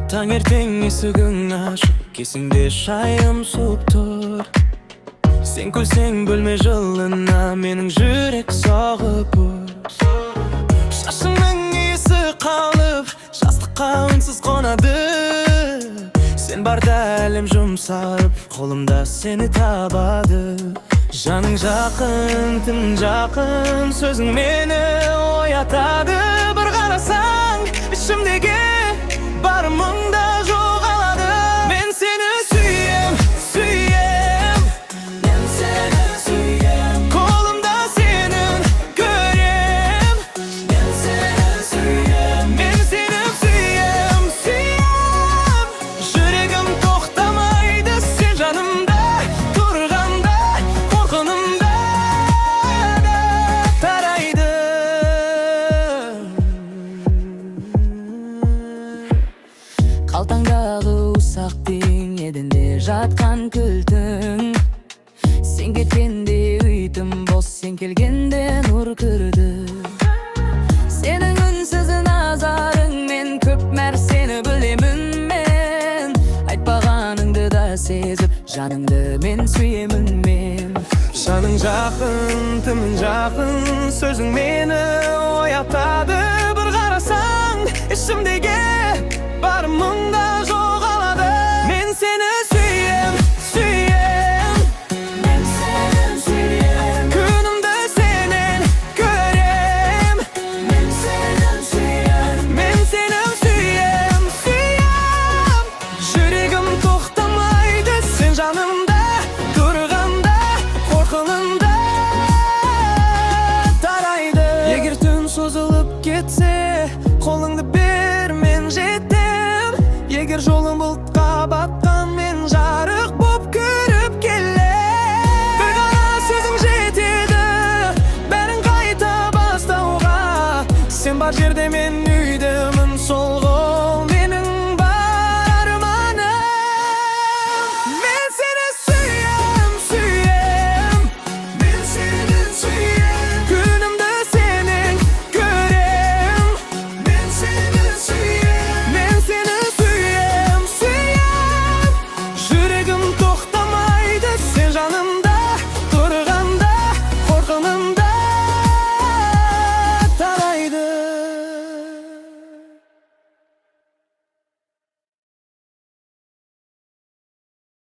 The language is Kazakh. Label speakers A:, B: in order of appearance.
A: Tаңертең есігің ашып, кесіңде шайым суып тұр. Сен күлсең бөлме жылына, менің жүрек соғып ұр. Шашыңның иісі қалып, жастыққа үнсіз қонады. Сен барда әлем жұмсарып, қолымда сені табады. Жаның жақын, тым жақын, сөзің мені оятады. Бір қарасаң, ішімдегі барымыңда жоғалады. Мен сені сүйем, сүйем, мен сені сүйем. Қолымда сенің көрем, мен сені сүйем. Мен сені сүйем, сүйем. Жүрегім тоқтамайды, сен жанымда тұрғанда, қорқынымда да тарайды. Қалтаңдағы ұсақтың едінде жатқан күлтің. Сен кеткенде үй тым бос, сен келгенде нұр кірді. Сенің үнсіз назарыңмен көп нәрсені білемін мен. Айтпағаныңды да сезіп, жаныңды мен сүйемін мен. Жаның жақын, тым жақын, сөзің мені оятады.